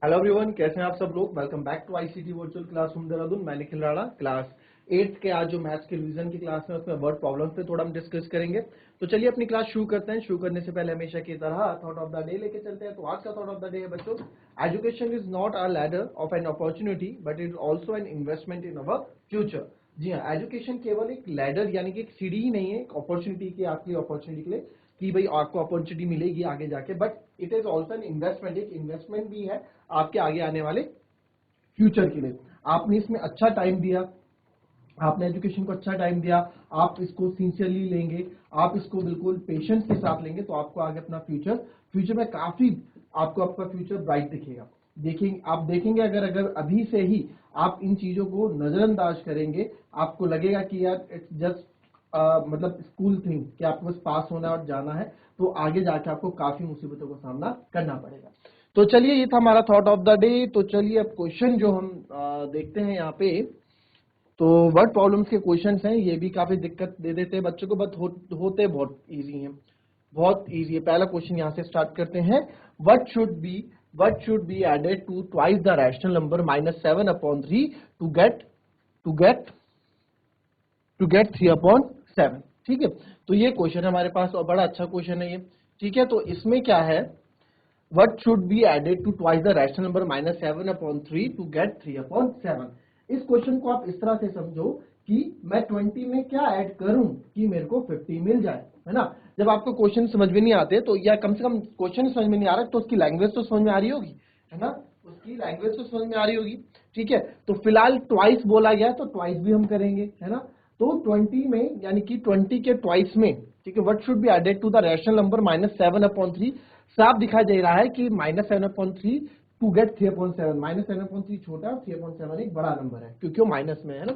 Hello everyone, कैसे हैं आप सब लोग। Welcome back to ICT virtual classroom Dehradun. मैं निखिल राणा। क्लास 8 के आज जो मैथ्स के रिवीजन की क्लास है उसमें वर्ड प्रॉब्लम्स पे थोड़ा हम डिस्कस करेंगे। तो चलिए अपनी क्लास शुरू करते हैं। शुरू करने से पहले हमेशा की तरह थॉट ऑफ द डे लेके चलते हैं। तो आज का थॉट ऑफ द डे है बच्चों, education is not a ladder of an opportunity but it also an investment in our future. जी हाँ, एजुकेशन केवल एक लैडर यानी कि एक सीढ़ी ही नहीं है, एक अपॉर्चुनिटी की आपकी अपॉर्चुनिटी के लिए कि भाई आपको अपॉर्चुनिटी मिलेगी आगे जाके, but it is also an investment, एक इन्वेस्टमेंट भी है आपके आगे आने वाले फ्यूचर के लिए। आपने इसमें अच्छा टाइम दिया, आपने एजुकेशन को अच्छा टाइम दिया, आप इसको सिंसियरली लेंगे, आप इसको बिल्कुल पेशेंस के साथ लेंगे तो आपको आगे अपना फ्यूचर में काफी आपको आपका फ्यूचर ब्राइट दिखेगा। आप देखेंगे अगर अभी से ही आप इन चीजों को नजरअंदाज करेंगे, आपको लगेगा कि यार इट्स जस्ट मतलब स्कूल थिंग कि आपको बस पास होना है और जाना है, तो आगे जाके आपको काफी मुसीबतों का सामना करना पड़ेगा। तो चलिए, ये था हमारा थॉट ऑफ द डे। तो चलिए अब क्वेश्चन जो हम देखते हैं यहाँ पे, तो वर्ड प्रॉब्लम्स के क्वेश्चंस हैं। ये भी काफी दिक्कत दे देते हैं बच्चों को, बट होते बहुत इजी हैं, बहुत इजी है। पहला क्वेश्चन यहाँ से स्टार्ट करते हैं। What should be added to twice the rational number -7/3 to get 3/7। ठीक है, तो ये क्वेश्चन है हमारे पास और बड़ा अच्छा क्वेश्चन है ये। ठीक है, तो इसमें क्या है, What should be added to twice the rational number -7/3 to get 3/7। इस क्वेश्चन को आप इस तरह से समझो कि मैं 20 में क्या ऐड करूं कि मेरे को 50 मिल जाए, है ना। जब आपको क्वेश्चन समझ में नहीं आते तो, या कम से कम क्वेश्चन समझ में नहीं आ रहा, तो उसकी लैंग्वेज तो समझ में आ रही होगी, है ना, उसकी लैंग्वेज तो समझ में आ रही होगी। ठीक है, तो फिलहाल ट्वाइस बोला गया तो ट्वाइस भी हम करेंगे, है ना। तो 20 में यानी कि 20 के ट्वाइस में, ठीक है, what should be added to the rational number -7/3। साफ दिखाई दे रहा है कि -7/3 टू गेट 3/7। -7/3 छोटा और 3/7 एक बड़ा नंबर है क्योंकि वो माइनस में है ना।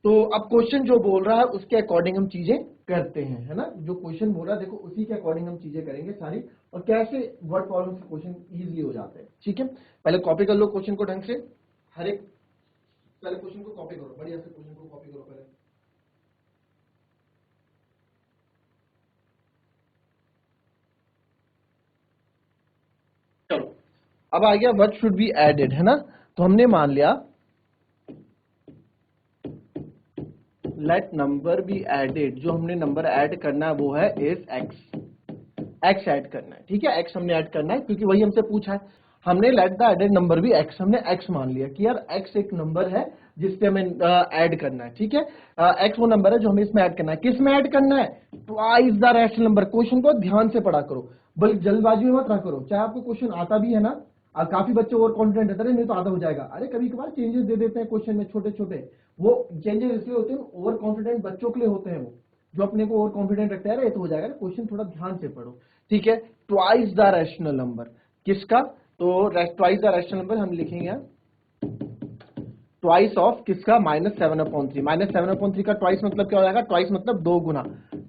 तो अब क्वेश्चन जो बोल रहा है उसके अकॉर्डिंग हम चीजें करते हैं, है ना। जो क्वेश्चन बोल रहा है देखो उसी के अकॉर्डिंग हम चीजें करेंगे सारी, और कैसे वर्ड प्रॉब्लम से क्वेश्चन इजीली हो जाते हैं। ठीक है, पहले कॉपी कर लो क्वेश्चन को ढंग से, हर एक पहले क्वेश्चन को कॉपी करो, बढ़िया से क्वेश्चन को कॉपी करो पहले। चलो, अब आ गया व्हाट शुड बी एडेड, है ना। तो हमने मान लिया लेट नंबर बी एडेड, जो हमने नंबर ऐड करना है वो है इज एक्स ऐड करना है। ठीक है, एक्स हमने ऐड करना है क्योंकि वही हमसे पूछा है। हमने लेट द एडेड नंबर भी एक्स, हमने एक्स मान लिया कि यार एक्स एक नंबर है जिसपे हमें ऐड करना है। ठीक है, एक्स वो नंबर है जो हमें इसमें ऐड करना है। किस में ऐड करना है, twice the rational number. Question को ध्यान से पढ़ा करो, बल्कि जल्दबाजी में मत रहा करो। चाहे आपको क्वेश्चन आता भी है ना, काफी बच्चे ओवर कॉन्फिडेंट रहते हैं, नहीं तो आधा हो जाएगा। अरे कभी कभार चेंजेस दे देते हैं क्वेश्चन में छोटे छोटे, वो चेंजेस इसलिए होते हैं ओवर कॉन्फिडेंट बच्चों के लिए होते हैं, वो जो अपने को ओवर कॉन्फिडेंट रखते हैं। ये तो हो जाएगा, क्वेश्चन थोड़ा ध्यान से पढ़ो। ठीक है, ट्वाइस द रैशनल नंबर किसका, तो ट्वाइस द रैशनल नंबर हम लिखेंगे ट्वाइस ऑफ किसका, -7/3। -7/3 का ट्वाइस मतलब क्या हो जाएगा, ट्वाइस मतलब दो गुना,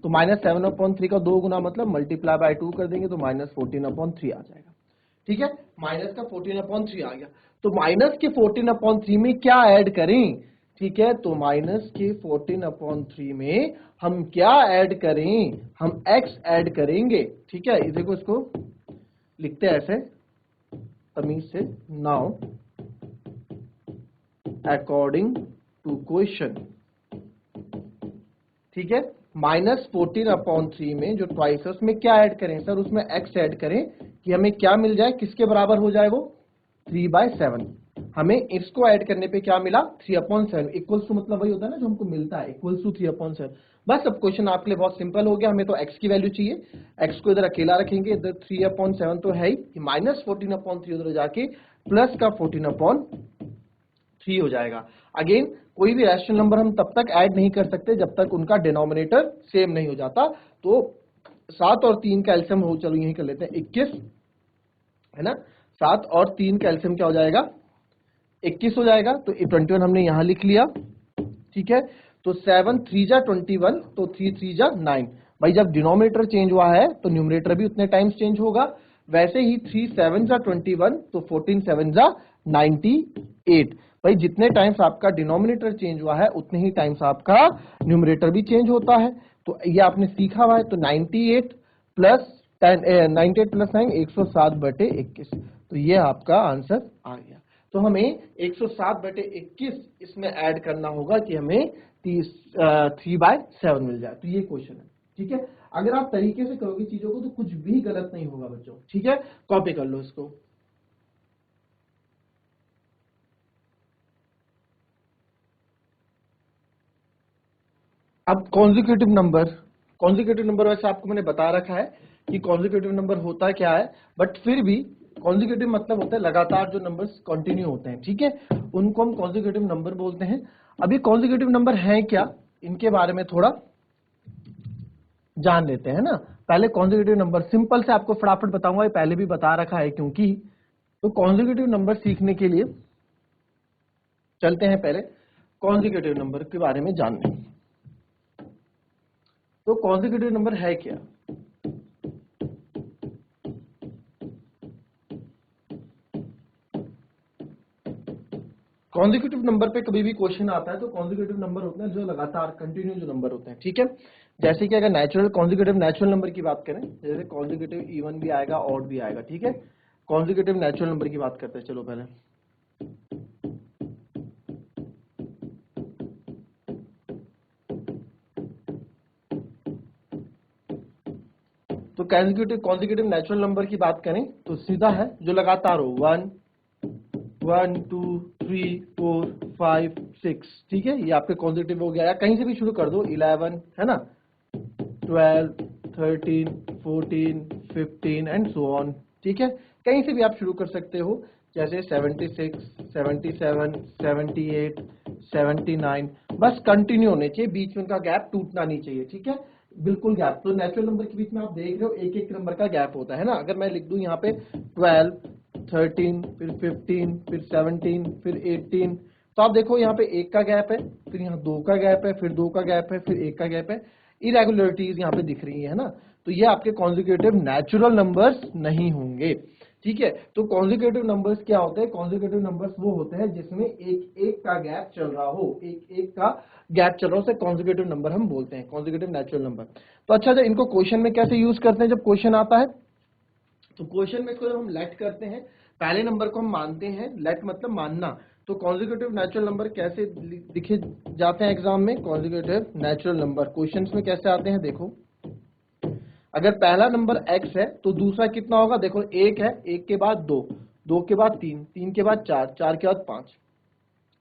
तो -7/3 का दो गुना मतलब मल्टीप्लाई बाय 2 कर देंगे तो -14/3 आ जाएगा। ठीक है, माइनस का 14/3 आ गया। तो माइनस के 14/3 में क्या ऐड करें, ठीक है, तो माइनस के 14/3 में हम क्या ऐड करें, हम x ऐड करेंगे। ठीक है, इसे को इसको लिखते हैं ऐसे तमीज से, नाउ अकॉर्डिंग टू क्वेश्चन। ठीक है, -14/3 में जो ट्वाइस है उसमें क्या ऐड करें सर, उसमें x ऐड करें कि हमें क्या मिल जाए, किसके बराबर हो जाए वो, 3/7। हमें इसको ऐड करने पे क्या मिला, 3/7। इक्वल्स टू मतलब वही होता है ना जो हमको मिलता है, इक्वल्स टू 3/7। बस अब क्वेश्चन आपके लिए बहुत सिंपल हो गया। हमें तो x की वैल्यू चाहिए, x को इधर अकेला रखेंगे, इधर 3/7 तो है ही, -14/3 उधर जाके प्लस का 14/3 हो जाएगा। अगेन कोई भी रैशनल नंबर हम तब तक ऐड नहीं कर सकते जब तक उनका डिनोमिनेटर सेम नहीं हो जाता। तो 7 और 3 का एलसीएम हो, चलो यही कर लेते हैं 21, है ना। 7 और 3 का एलसीएम क्या हो जाएगा, 21 हो जाएगा। तो 21 हमने यहां लिख लिया। ठीक है, तो 7 3 जा 21, तो 3 3 जा 9। भाई जब डिनोमिनेटर चेंज हुआ है तो न्यूमरेटर भी उतने टाइम्स चेंज होगा। वैसे ही 3 7 जा 21, तो 14 7 जा 98। भाई जितने टाइम्स आपका डिनोमिनेटर चेंज हुआ है उतने ही टाइम्स आपका न्यूमरेटर भी चेंज होता है। तो ये आपने सीखा हुआ है। तो 98 प्लस 98 प्लस 9 107/21। तो ये आपका आंसर आ गया। तो हमें 107/21 इसमें ऐड करना होगा कि हमें 3/7 मिल जाए। तो ये क्वेश्चन है, ठीक है। अगर आप तरीके से करोगे चीजों को तो कुछ भी गलत नहीं होगा बच्चों, ठीक है। कॉपी कर लो इसको। अब कॉन्जिक्यूटिव नंबर वैसे आपको मैंने बता रखा है कि कॉन्जिक्यूटिव नंबर होता क्या है, बट फिर भी कॉन्जिक्यूटिव मतलब होता है लगातार जो नंबर्स कंटिन्यू होते हैं, ठीक है, उनको हम कॉन्जिक्यूटिव नंबर बोलते हैं। अभी कॉन्जिक्यूटिव नंबर हैं क्या, इनके बारे में थोड़ा जान लेते हैं ना। पहले कॉन्जिक्यूटिव नंबर सिंपल से आपको फटाफट बताऊंगा, ये पहले भी बता रखा है क्योंकि। तो कॉन्जिक्यूटिव नंबर सीखने के लिए चलते हैं पहले कॉन्जिक्यूटिव नंबर के बारे में जानने। तो कॉन्जिक्यूटिव नंबर है क्या? कॉन्जिक्यूटिव नंबर पे कभी भी क्वेश्चन आता है तो कॉन्जिक्यूटिव नंबर होते हैं जो लगातार कंटिन्यू जो नंबर होते हैं, ठीक है। जैसे कि अगर नेचुरल नंबर की बात करें, जैसे कॉन्जिक्यूटिव इवन भी आएगा, ऑड भी आएगा, ठीक है। कॉन्जिक्यूटिव नेचुरल नंबर की बात करते हैं, चलो पहले। तो कॉन्जिक्यूटिव नेचुरल नंबर की बात करें तो सीधा है जो लगातार हो, 1 1 2 3 4 5 6, ठीक है। ये आपके कॉन्जिक्यूटिव हो गया, या कहीं से भी शुरू कर दो, 11 है ना, 12 13 14 15 एंड सो ऑन, ठीक है। कहीं से भी आप शुरू कर सकते हो, जैसे 76 77 78 79, बस कंटिन्यू होने चाहिए, बीच में उनका गैप टूटना नहीं चाहिए, ठीक है, बिल्कुल गैप। तो नेचुरल नंबर के बीच में आप देख रहे हो एक एक नंबर का गैप होता है ना। अगर मैं लिख दूं यहाँ पे 12 13 फिर 15 फिर 17 फिर 18, तो आप देखो यहाँ पे एक का गैप है, फिर यहाँ दो का गैप है, फिर दो का गैप है, फिर एक का गैप है, इरेगुलरिटीज यहाँ पे दिख रही है ना। तो ये आपके कॉन्जिक्यूटिव नेचुरल नंबर्स नहीं होंगे, ठीक है। तो कॉन्जिक्यूटिव नंबर्स क्या होते हैं? कॉन्जिक्यूटिव नंबर्स वो होते हैं जिसमें एक एक का गैप चल रहा हो, एक एक का गैप चल रहा हो, उसे कॉन्जिक्यूटिव नंबर हम बोलते हैं, कॉन्जिक्यूटिव नेचुरल नंबर। तो अच्छा, जब इनको क्वेश्चन में कैसे यूज करते हैं, जब क्वेश्चन आता है तो क्वेश्चन में इसको जब हम लेट करते हैं, पहले नंबर को हम मानते हैं, लेट मतलब मानना। तो कॉन्जिक्यूटिव नेचुरल नंबर कैसे लिखे जाते हैं एग्जाम में? कॉन्जिक्यूटिव नेचुरल नंबर क्वेश्चंस में कैसे आते हैं, देखो। अगर पहला नंबर x है तो दूसरा कितना होगा? देखो, एक है, एक के बाद दो, दो के बाद तीन, तीन के बाद चार, चार के बाद पांच,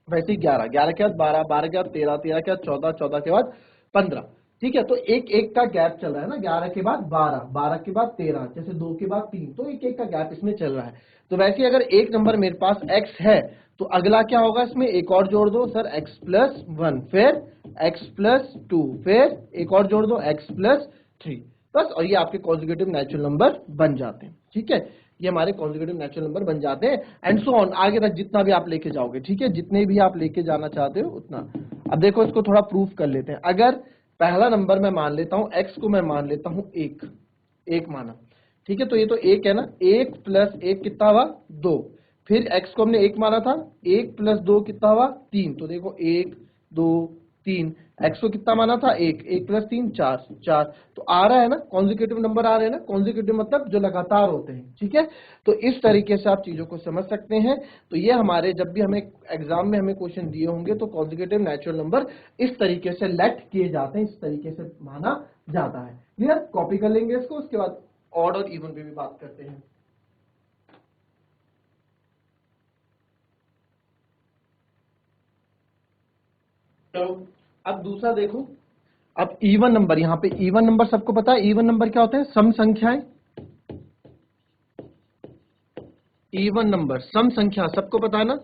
वैसे ही 11, 11 के बाद 12, 12 के बाद 13, 13 के बाद 14, 14 के बाद 15, ठीक है। तो एक एक का गैप चल रहा है ना, 11 के बाद 12, 12 के बाद 13, जैसे 2 के बाद 3, तो एक एक का गैप इसमें चल रहा है। तो वैसे अगर एक नंबर मेरे पास x है तो अगला क्या होगा? इसमें एक और जोड़ दो सर, x+1, फिर x+2, फिर एक और जोड़ दो x+3, बस। और ये आपके कॉन्जिक्यूटिव नेचुरल नंबर बन जाते हैं, ठीक है। ये हमारे कॉन्जिक्यूटिव नेचुरल नंबर बन जाते हैं, एंड सो ऑन, आगे तक जितना भी आप लेके जाओगे, ठीक है, जितने भी आप लेके जाना चाहते हो उतना। अब देखो, इसको थोड़ा प्रूफ कर लेते हैं। अगर पहला नंबर मैं मान लेता हूं, x को मैं मान लेता हूं एक, एक माना, ठीक है। तो ये तो एक है ना, 1+1 कितना हुआ? 2। फिर x को हमने एक माना था, 1+2 कितना हुआ? 3। तो देखो 1 2 3, x को कितना माना था? 1, 1+3 4, 4। तो आ रहा है ना, कॉन्जिक्यूटिव नंबर आ रहे हैं ना। कॉन्जिक्यूटिव मतलब जो लगातार होते हैं, ठीक है। तो इस तरीके से आप चीजों को समझ सकते हैं। तो ये हमारे, जब भी हमें एग्जाम में हमें क्वेश्चन दिए होंगे तो कॉन्जिक्यूटिव नेचुरल नंबर इस तरीके से लेट किए जाते हैं, इस तरीके से माना जाता है। क्लियर? कॉपी कर लेंगे इसको, उसके बाद ऑड और इवन पे भी बात करते हैं। तो अब दूसरा देखो, अब इवन नंबर, यहां पे इवन नंबर सबको पता है, इवन नंबर क्या होते हैं? सम संख्याएं। इवन नंबर सम संख्या सबको पता है ना।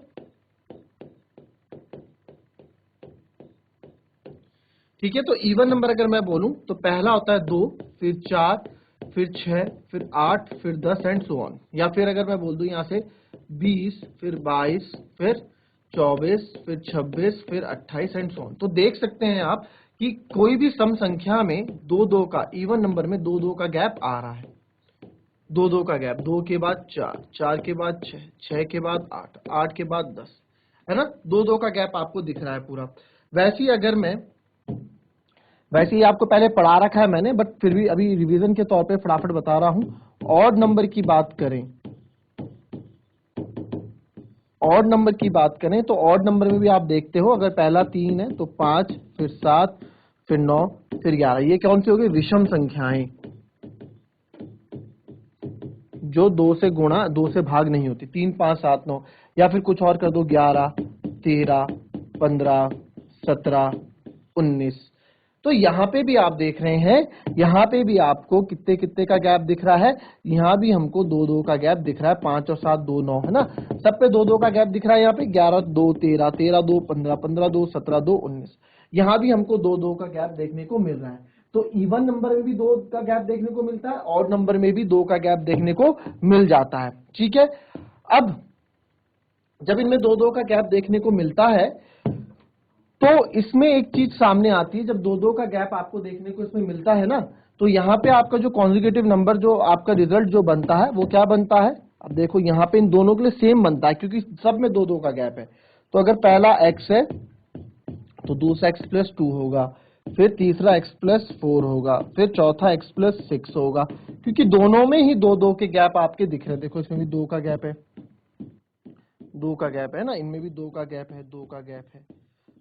ठीक है, तो इवन नंबर अगर मैं बोलूं तो पहला होता है 2, फिर 4, फिर 6, फिर 8, फिर 10 एंड सो ऑन। या फिर अगर मैं बोल दूं यहां से 20, फिर 22, फिर 24, फिर 26, फिर 28 एंड सो ऑन। तो देख सकते हैं आप कि कोई भी सम संख्या में दो दो का, इवन नंबर में दो दो का गैप आ रहा है, दो दो का गैप, 2 के बाद 4, 4 के बाद 6, 6 के बाद 8, 8 के बाद 10, है ना। दो दो का गैप आपको दिख रहा है पूरा। वैसे ही अगर मैं वैसे ही आपको पहले पढ़ा रखा है मैंने, बट फिर भी अभी रिवीजन के तौर पे फटाफट बता रहा हूं। ऑड नंबर की बात करें, ऑड नंबर की बात करें तो ऑड नंबर में भी आप देखते हो, अगर पहला 3 है तो 5, फिर 7, फिर 9, फिर 11। ये कौन सी हो गई? विषम संख्याएं, जो 2 से गुणा 2 से भाग नहीं होती। 3, 5, 7, 9, या फिर कुछ और कर दो, 11, 13, 15, 17, 19। तो यहाँ पे भी आप देख रहे हैं, यहाँ पे भी आपको कितने कितने का गैप दिख रहा है। यहाँ भी हमको 2 2 का गैप दिख रहा है। 5 और 7 2 9 है ना, सब पे 2 2 का गैप दिख रहा है। यहाँ पे 11 2 13, 13 2 15, 15 2 17, 2 19। यहाँ भी हमको 2 2 का गैप देखने को मिल रहा है। तो इवन नंबर में भी 2 का गैप देखने को मिलता है, ऑड नंबर में भी 2 का गैप देखने को मिल जाता है। ठीक है, अब जब इनमें 2 2 का गैप देखने को मिलता है तो इसमें एक चीज सामने आती है। जब 2 2 का गैप आपको देखने को इसमें मिलता है ना, तो यहाँ पे आपका जो कॉन्जिक्यूटिव नंबर, जो आपका रिजल्ट जो बनता है वो क्या बनता है? अब देखो यहाँ पे इन दोनों के लिए सेम बनता है, क्योंकि सब में 2 2 का गैप है। तो अगर पहला x है तो दूसरा x प्लस 2 होगा, फिर तीसरा x प्लस 4 होगा, फिर चौथा x प्लस 6 होगा, क्योंकि दोनों में ही 2 2 के गैप आपके दिख रहे हैं। देखो इसमें भी 2 का गैप है, 2 का गैप है ना, इनमें भी 2 का गैप है, 2 का गैप है,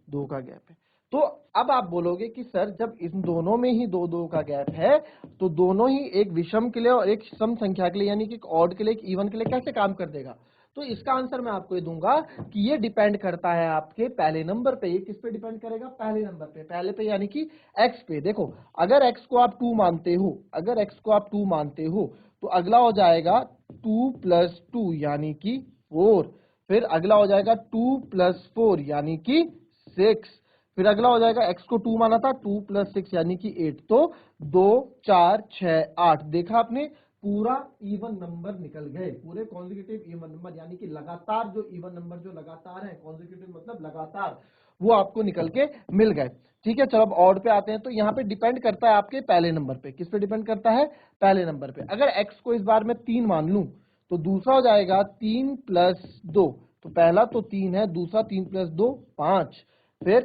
2 का गैप है। तो अब आप बोलोगे कि सर जब इन दोनों में ही 2 2 का गैप है, तो दोनों ही एक विषम के लिए और एक सम संख्या के लिए, यानी कि एक ऑड के लिए, एक इवन के लिए कैसे काम कर देगा? तो इसका आंसर मैं आपको ये दूंगा कि ये डिपेंड करता है आपके पहले नंबर पे। ये किस पे डिपेंड करेगा? पहले नंबर पे, पहले पे यानी कि x पे। देखो अगर x को आप 2 मानते हो, अगर x को आप 2 मानते हो तो अगला हो जाएगा 2 प्लस 2 यानी कि 4, फिर अगला हो जाएगा 2 प्लस 4 यानी कि 6, फिर अगला हो जाएगा x को 2 माना था, 2 प्लस 6 यानी कि 8। तो 2 4 6 8, देखा आपने, पूरा इवन नंबर निकल गए, पूरे कॉन्जिक्यूटिव इवन नंबर, यानी कि लगातार जो इवन नंबर जो लगातार है, कॉन्जिक्यूटिव मतलब लगातार, वो आपको निकल के मिल गए। ठीक है, चलो अब ऑड पे आते हैं। तो यहाँ पे डिपेंड करता है आपके पहले नंबर पे। किस पे डिपेंड करता है? पहले नंबर पे। अगर x को इस बार मैं 3 मान लूं तो दूसरा हो जाएगा 3 प्लस 2। तो पहला तो 3 है, दूसरा 3 प्लस 2 5, फिर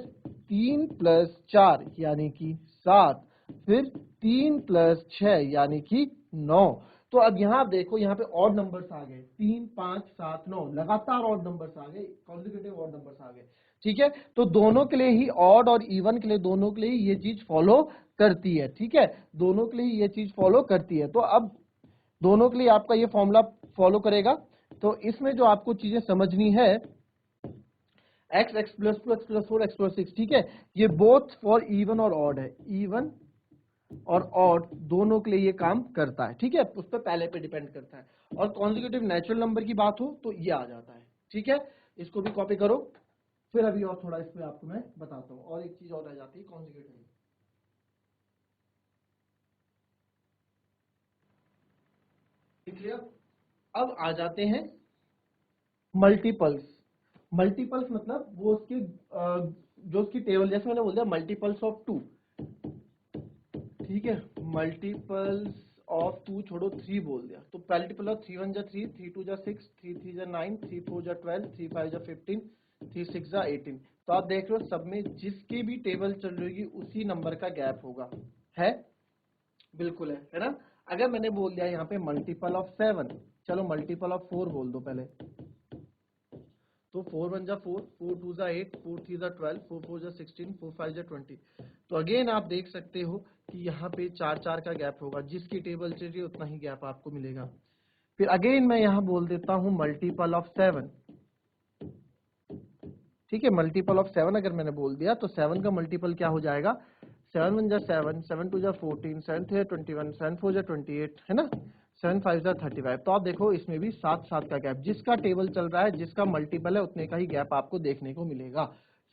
3 प्लस 4 यानी कि 7, फिर 3 प्लस 6 यानी कि 9। तो अब यहां आप देखो, यहाँ पे ऑड नंबर्स आ गए, 3 5 7 9, लगातार ऑड नंबर्स आ गए, कॉन्जिक्यूटिव ऑड नंबर्स आ गए। ठीक है, तो दोनों के लिए ही, ऑड और इवन के लिए, दोनों के लिए ये चीज फॉलो करती है। ठीक है, दोनों के लिए ये चीज फॉलो करती है। तो अब दोनों के लिए आपका ये फॉर्मूला फॉलो करेगा। तो इसमें जो आपको चीजें समझनी है, x x plus 2 x plus 4 x plus 6, ठीक है, ये बोथ फॉर इवन और ऑड है, इवन और ऑड दोनों के लिए ये काम करता है। ठीक है, उस पर पहले पे डिपेंड करता है। और कॉन्जिक्यूटिव नेचुरल नंबर की बात हो तो ये आ जाता है। ठीक है, इसको भी कॉपी करो, फिर अभी और थोड़ा इस पे आपको मैं बताता हूँ। और एक चीज और रह जाती है कॉन्जिक्यूटिव। क्लियर? अब आ जाते हैं मल्टीपल्स। मल्टीपल्स मतलब वो उसके जो उसकी टेबल, जैसे मैंने बोल दिया मल्टीपल्स ऑफ 2। ठीक है, मल्टीपल्स ऑफ 2 छोड़ो, 3 बोल दिया तो मल्टीपल ऑफ 3 1 जा 3, 3 2 जा 6, 3 3 जा 9, 3 4 जा 12, 3 5 जा 15, 3 6 जा 18। तो आप देख रहे हो सब में जिसकी भी टेबल चल रही उसी नंबर का गैप होगा। है, बिल्कुल है ना। अगर मैंने बोल दिया यहाँ पे मल्टीपल ऑफ 7, चलो मल्टीपल ऑफ 4 बोल दो पहले। तो 4 1 जा 4, 4 2 जा 8, 4 3 जा 12, 4 4 जा 16, 4 5 जा 20। तो अगेन आप देख सकते हो कि यहाँ पे 4 4 का गैप होगा, जिसकी टेबल चल रही है उतना ही गैप आपको मिलेगा। फिर अगेन मैं यहाँ बोल देता हूँ मल्टीपल ऑफ 7। ठीक है, मल्टीपल ऑफ 7 अगर मैंने बोल दिया तो 7 का मल्टीपल क्या हो जाएगा? 7 1 जा 7, 7 2 जा 14, 7 3 जा 21, 7 4 जा 28, है ना, 7 5 जा 35। तो आप देखो इसमें भी 7 7 का गैप, जिसका टेबल चल रहा है, जिसका मल्टीपल है, उतने का ही गैप आपको देखने को मिलेगा।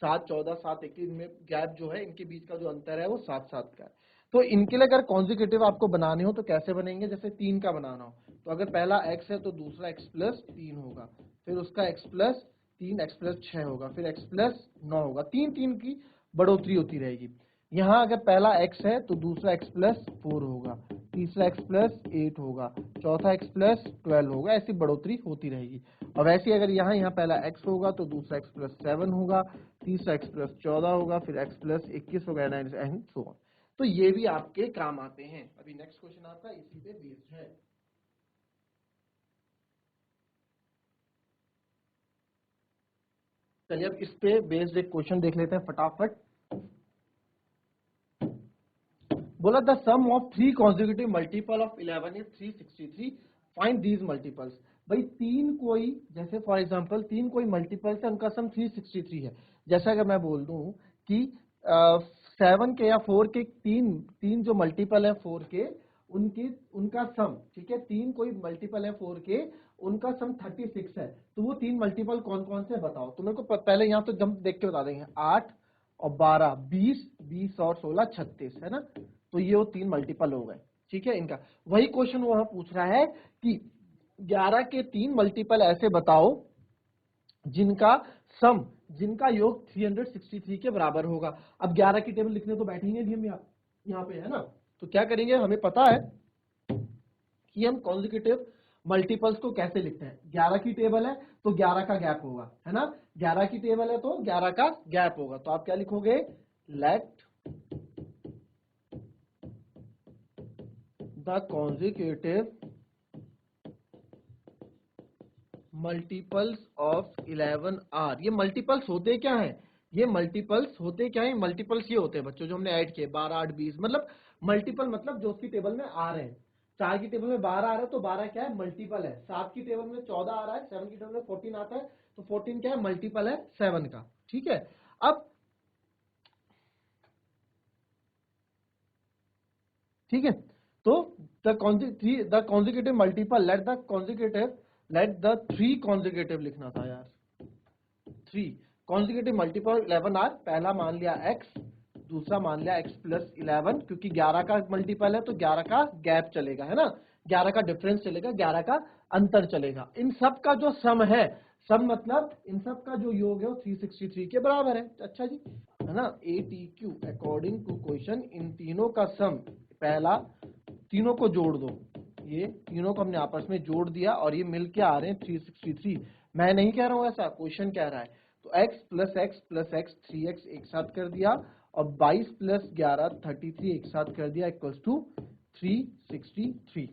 7 14 7 21 में गैप जो है, इनके बीच का जो अंतर है वो 7 7 का है। तो इनके लिए अगर कॉन्जिक्यूटिव आपको बनाने हो तो कैसे बनेंगे? जैसे 3 का बनाना हो तो अगर पहला x है तो दूसरा x प्लस 3 होगा, फिर उसका x प्लस 3, x प्लस 6 होगा, फिर x प्लस 9 होगा। 3 3 की बढ़ोतरी होती रहेगी। यहाँ अगर पहला x है तो दूसरा x प्लस 4 होगा, तीसरा x प्लस 8 होगा, चौथा x प्लस 12 होगा, ऐसी बढ़ोतरी होती रहेगी। और वैसे अगर यहाँ पहला x होगा तो दूसरा x प्लस 7 होगा, तीसरा x प्लस 14 होगा, फिर x प्लस 21 होगा, एंड सो ऑन। तो ये भी आपके काम आते हैं। अभी नेक्स्ट क्वेश्चन आपका इसी पे बेस्ड है। चलिए अब इस पे बेस्ड एक क्वेश्चन देख लेते हैं फटाफट। बोला the sum of 3 consecutive multiple of 11 is 363, find these multiples. भाई तीन कोई, जैसे फॉर एग्जांपल तीन कोई मल्टीपल्स है, उनका सम 363 है। जैसे अगर मैं बोल दूं कि 7 के या 4 के तीन तीन जो मल्टीपल है 4 के, उनका सम, ठीक है, तीन कोई मल्टीपल है 4 के, उनका सम 36 है। तो वो तीन मल्टीपल कौन कौन से बताओ। तो मेरे को पहले यहाँ तो जम देख के बता देंगे, 8 और 12 20, 20 और 16 36 है ना। तो ये वो तीन मल्टीपल हो गए, ठीक है इनका। वही क्वेश्चन वहां पूछ रहा है कि 11 के तीन मल्टीपल ऐसे बताओ जिनका सम, जिनका योग 363 के बराबर होगा। अब 11 की टेबल लिखने तो बैठेंगे नहीं हम यहाँ पे, है ना। तो क्या करेंगे, हमें पता है कि हम कॉन्जिक्यूटिव मल्टीपल्स को कैसे लिखते हैं। 11 की टेबल है तो 11 का गैप होगा, है ना। 11 की टेबल है तो 11 का गैप होगा। तो आप क्या लिखोगे, let the consecutive multiples of 11 are. ये मल्टीपल्स होते क्या है, ये मल्टीपल्स होते क्या है, मल्टीपल्स ये होते हैं बच्चों जो हमने ऐड किए 12 8 20, मतलब मल्टीपल मतलब जो उसकी टेबल में आ रहे हैं। 4 की टेबल में 12 आ रहा है तो 12 क्या है, मल्टीपल है। 7 की टेबल में 14 आ रहा है, 7 की टेबल में 14 आता है, तो 14 क्या है, मल्टीपल है 7 का, ठीक है। अब ठीक है, तो the consecutive multiple, let the three consecutive लिखना था यार, 3 कॉन्जिक्यूटिव मल्टीपल 11 आर। पहला मान लिया x, दूसरा मान लिया x प्लस 11, क्योंकि 11 का मल्टीपल है तो 11 का गैप चलेगा, है ना, 11 का डिफरेंस चलेगा, 11 का अंतर चलेगा। इन सब का जो सम है, सम मतलब इन सब का जो योग है वो 363 के बराबर है। अच्छा जी, है ना। ATQ अकॉर्डिंग टू क्वेश्चन, इन तीनों का सम, पहला तीनों को जोड़ दो, ये तीनों को हमने आपस में जोड़ दिया और ये मिलके आ रहे हैं 363। मैं नहीं कह रहा हूं ऐसा, क्वेश्चन कह रहा है। तो x plus x plus x 3x एक साथ कर दिया, और 22 प्लस 11 33 एक साथ कर दिया, इक्वल्स टू 363,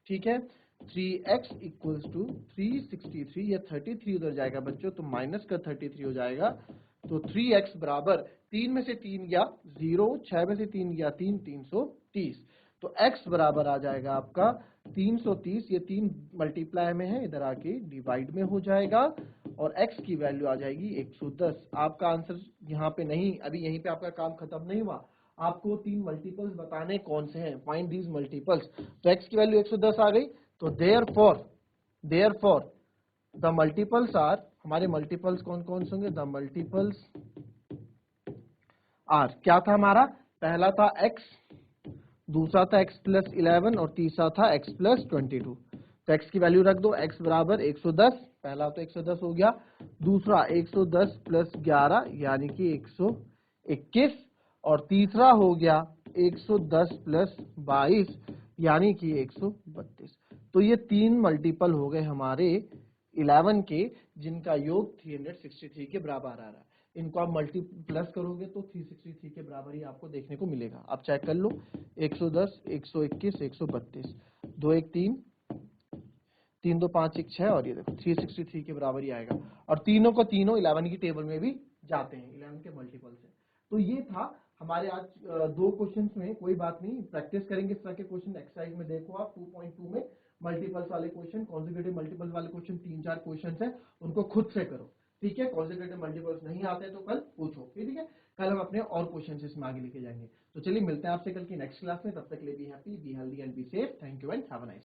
ठीक है। 3x इक्वल्स टू 363, ये 33 उधर जाएगा बच्चों तो माइनस का 33 हो जाएगा। तो 3x बराबर 3 में से 3 गया 0, 6 में से 3 गया 3, 330। तो x बराबर आ जाएगा आपका 330, ये 3 मल्टीप्लाई में है, इधर आके डिवाइड में हो जाएगा, और x की वैल्यू आ जाएगी 110। आपका आंसर यहाँ पे नहीं, अभी यहीं पे आपका काम खत्म नहीं हुआ, आपको तीन मल्टीपल्स बताने कौन से हैं, फाइंड दीज मल्टीपल्स। तो x की वैल्यू 110 आ गई, तो देयरफॉर द मल्टीपल्स आर, हमारे मल्टीपल्स कौन कौन से होंगे, द मल्टीपल्स आर, क्या था हमारा, पहला था x, दूसरा था x प्लस 11 और तीसरा था x प्लस 22। तो x की वैल्यू रख दो, x बराबर 110, पहला तो 110 हो गया, दूसरा 110 प्लस 11 यानी कि 121, और तीसरा हो गया 110 प्लस 22 यानी कि 132। तो ये तीन मल्टीपल हो गए हमारे 11 के, जिनका योग 363 के बराबर आ रहा है। इनको आप मल्टी प्लस करोगे तो 363 के बराबर ही आपको देखने को मिलेगा। आप चेक कर लो, 110 121 132, 2 1 3, 3 2 5 1 6, और ये देखो 363 के बराबर ही आएगा। और तीनों को तीनों 11 की टेबल में भी जाते हैं, 11 के मल्टीपल से। तो ये था हमारे आज दो क्वेश्चंस में, कोई बात नहीं, प्रैक्टिस करेंगे इस तरह के क्वेश्चन। एक्सरसाइज में देखो आप 2.2 में मल्टीपल्स वाले क्वेश्चन, कॉन्जिक्यूटिव मल्टीपल्स वाले क्वेश्चन 3-4 क्वेश्चन है, उनको खुद से करो, ठीक है। कॉन्जिक्यूटिव मल्टीपल्स नहीं आते तो कल पूछो, ठीक है। कल हम अपने और क्वेश्चन इसमें आगे लेके जाएंगे। तो चलिए मिलते हैं आपसे कल की नेक्स्ट क्लास में, तब तक के लिए be happy, be healthy and be safe. Thank you and have a nice